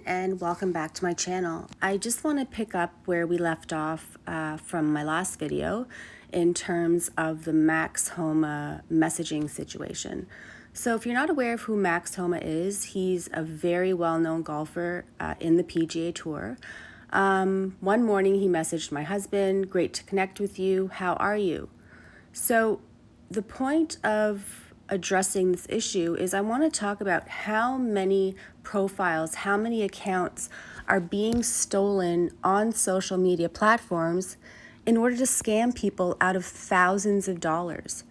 and welcome back to my channel. I just want to pick up where we left off from my last video in terms of the Max Homa messaging situation. So if you're not aware of who Max Homa is, he's a very well-known golfer in the PGA Tour. One morning he messaged my husband, "Great to connect with you, how are you?" So the point of addressing this issue is I want to talk about how many profiles, how many accounts are being stolen on social media platforms in order to scam people out of thousands of dollars.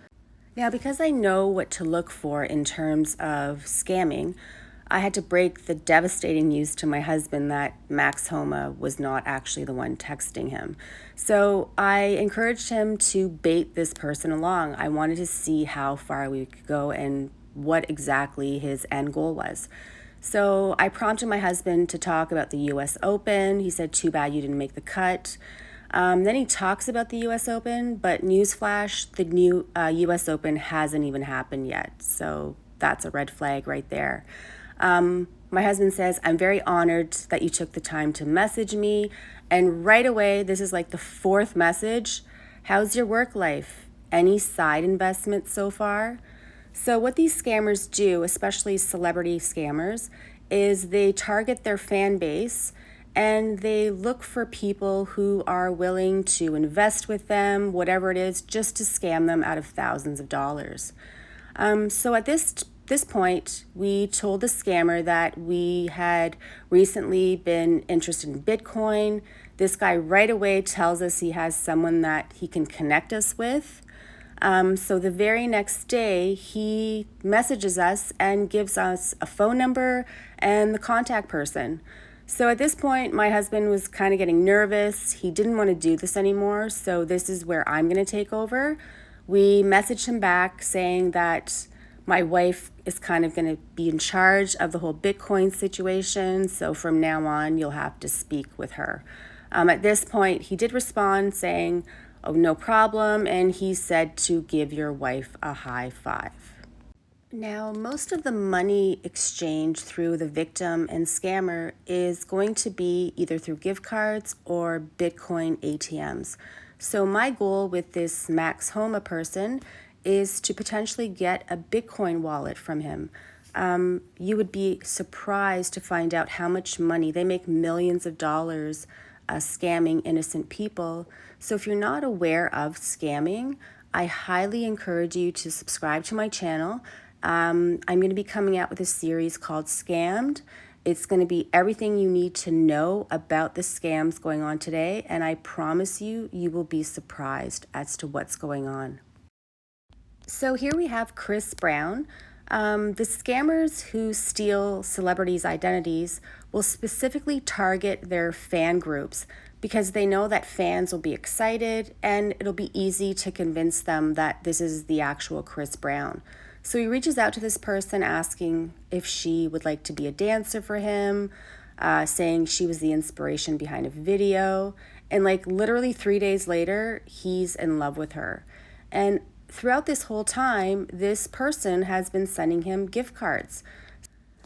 Now, because I know what to look for in terms of scamming, I had to break the devastating news to my husband that Max Homa was not actually the one texting him. So I encouraged him to bait this person along. I wanted to see how far we could go and what exactly his end goal was. So I prompted my husband to talk about the US Open. He said, "Too bad you didn't make the cut." Then he talks about the US Open, but newsflash, the new US Open hasn't even happened yet. So that's a red flag right there. My husband says, "I'm very honored that you took the time to message me." And right away, this is like the fourth message. "How's your work life? Any side investments so far?" So what these scammers do, especially celebrity scammers, is they target their fan base and they look for people who are willing to invest with them, whatever it is, just to scam them out of thousands of dollars. So at this point, we told the scammer that we had recently been interested in Bitcoin. This guy right away tells us he has someone that he can connect us with. So the very next day, he messages us and gives us a phone number and the contact person. So at this point, my husband was kind of getting nervous. He didn't want to do this anymore. So this is where I'm going to take over. We messaged him back saying that my wife is kind of going to be in charge of the whole Bitcoin situation. So from now on, you'll have to speak with her. At this point, he did respond saying, "Oh, no problem." And he said to give your wife a high five. Now, most of the money exchange through the victim and scammer is going to be either through gift cards or Bitcoin ATMs. So my goal with this Max Homa person is to potentially get a Bitcoin wallet from him. You would be surprised to find out how much money they make, millions of dollars scamming innocent people. So if you're not aware of scamming, I highly encourage you to subscribe to my channel. I'm going to be coming out with a series called Scammed. It's going to be everything you need to know about the scams going on today, and I promise you, you will be surprised as to what's going on. So here we have Chris Brown. The scammers who steal celebrities' identities will specifically target their fan groups because they know that fans will be excited and it'll be easy to convince them that this is the actual Chris Brown. So he reaches out to this person asking if she would like to be a dancer for him, saying she was the inspiration behind a video. And like literally 3 days later, he's in love with her. And throughout this whole time, this person has been sending him gift cards.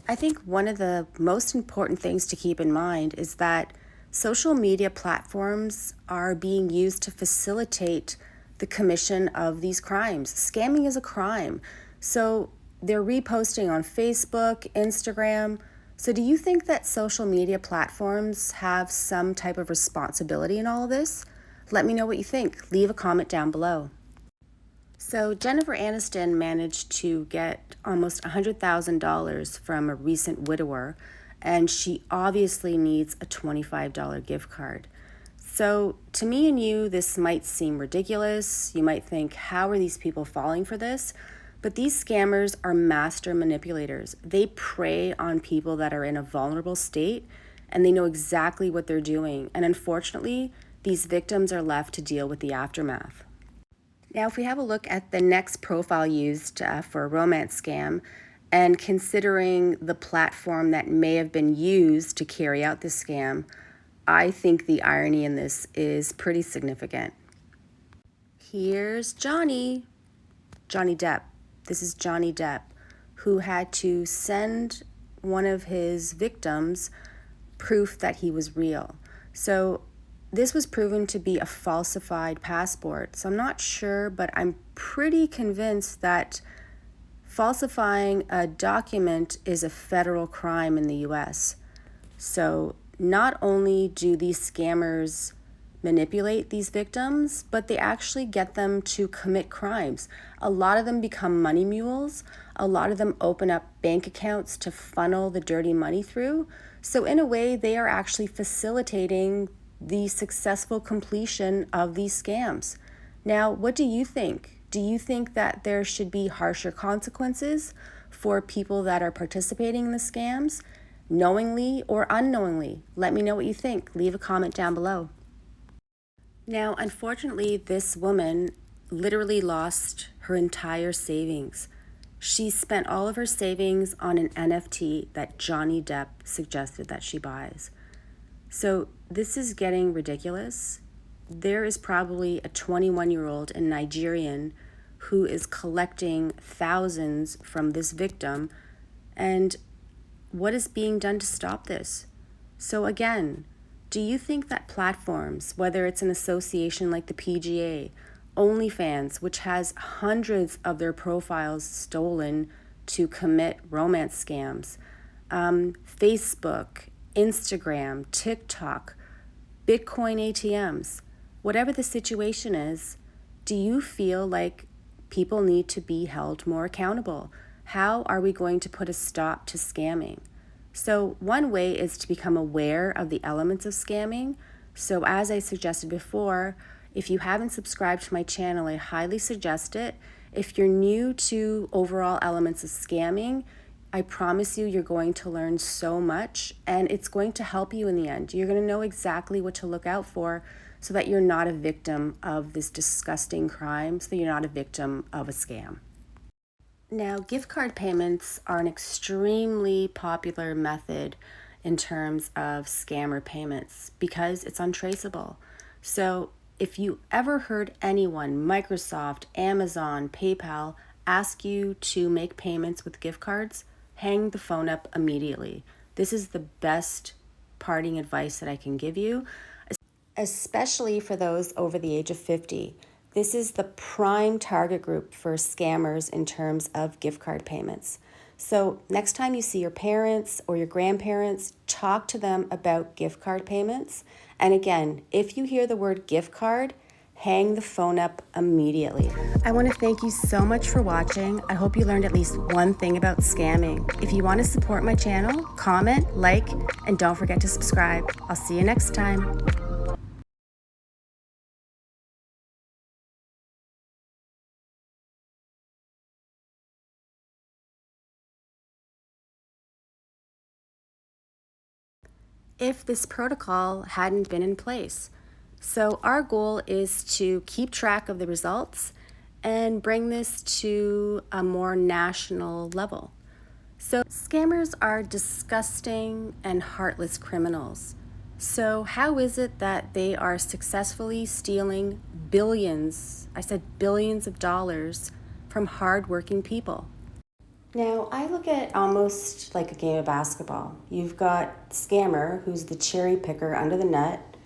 I think one of the most important things to keep in mind is that social media platforms are being used to facilitate the commission of these crimes. Scamming is a crime. So they're reposting on Facebook, Instagram. So do you think that social media platforms have some type of responsibility in all of this? Let me know what you think. Leave a comment down below. So Jennifer Aniston managed to get almost $100,000 from a recent widower, and she obviously needs a $25 gift card. So to me and you, this might seem ridiculous. You might think, how are these people falling for this? But these scammers are master manipulators. They prey on people that are in a vulnerable state, and they know exactly what they're doing. And unfortunately, these victims are left to deal with the aftermath. Now, if we have a look at the next profile used for a romance scam, and considering the platform that may have been used to carry out this scam, I think the irony in this is pretty significant. Here's Johnny Depp. This is Johnny Depp, who had to send one of his victims proof that he was real. So this was proven to be a falsified passport. So I'm not sure, but I'm pretty convinced that falsifying a document is a federal crime in the US. So not only do these scammers manipulate these victims, but they actually get them to commit crimes. A lot of them become money mules. A lot of them open up bank accounts to funnel the dirty money through. So in a way, they are actually facilitating the successful completion of these scams. Now, what do you think? Do you think that there should be harsher consequences for people that are participating in the scams, knowingly or unknowingly? Let me know what you think. Leave a comment down below. Now, unfortunately, this woman literally lost her entire savings. She spent all of her savings on an NFT that Johnny Depp suggested that she buys. So this is getting ridiculous. There is probably a 21-year-old in Nigerian who is collecting thousands from this victim. And what is being done to stop this? So again, do you think that platforms, whether it's an association like the PGA, OnlyFans, which has hundreds of their profiles stolen to commit romance scams, Facebook, Instagram, TikTok, Bitcoin ATMs, whatever the situation is, do you feel like people need to be held more accountable? How are we going to put a stop to scamming? So one way is to become aware of the elements of scamming. So as I suggested before, if you haven't subscribed to my channel, I highly suggest it. If you're new to overall elements of scamming, I promise you, you're going to learn so much, and it's going to help you in the end. You're going to know exactly what to look out for so that you're not a victim of this disgusting crime, so that you're not a victim of a scam. Now, gift card payments are an extremely popular method in terms of scammer payments because it's untraceable. So if you ever heard anyone, Microsoft, Amazon, PayPal, ask you to make payments with gift cards, hang the phone up immediately. This is the best parting advice that I can give you, especially for those over the age of 50. This is the prime target group for scammers in terms of gift card payments. So next time you see your parents or your grandparents, talk to them about gift card payments. And again, if you hear the word gift card, hang the phone up immediately. I want to thank you so much for watching. I hope you learned at least one thing about scamming. If you want to support my channel, comment, like, and don't forget to subscribe. I'll see you next time. If this protocol hadn't been in place. So our goal is to keep track of the results and bring this to a more national level. So scammers are disgusting and heartless criminals. So how is it that they are successfully stealing billions, I said billions of dollars from hardworking people? Now, I look at it almost like a game of basketball. You've got Scammer, who's the cherry picker under the net,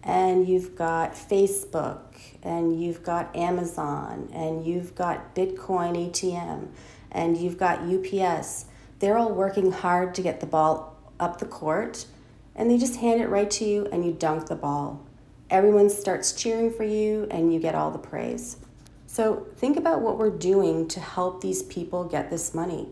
and you've got Facebook, and you've got Amazon, and you've got Bitcoin ATM, and you've got UPS. They're all working hard to get the ball up the court, and they just hand it right to you, and you dunk the ball. Everyone starts cheering for you, and you get all the praise. So think about what we're doing to help these people get this money.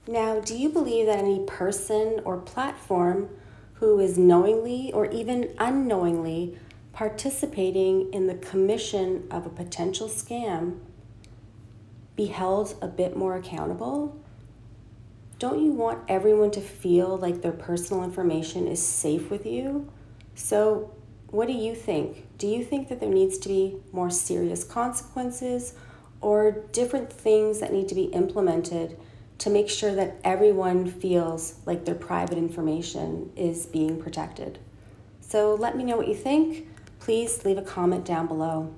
Now, do you believe that any person or platform who is knowingly or even unknowingly participating in the commission of a potential scam be held a bit more accountable? Don't you want everyone to feel like their personal information is safe with you? So what do you think? Do you think that there needs to be more serious consequences or different things that need to be implemented to make sure that everyone feels like their private information is being protected? So let me know what you think. Please leave a comment down below.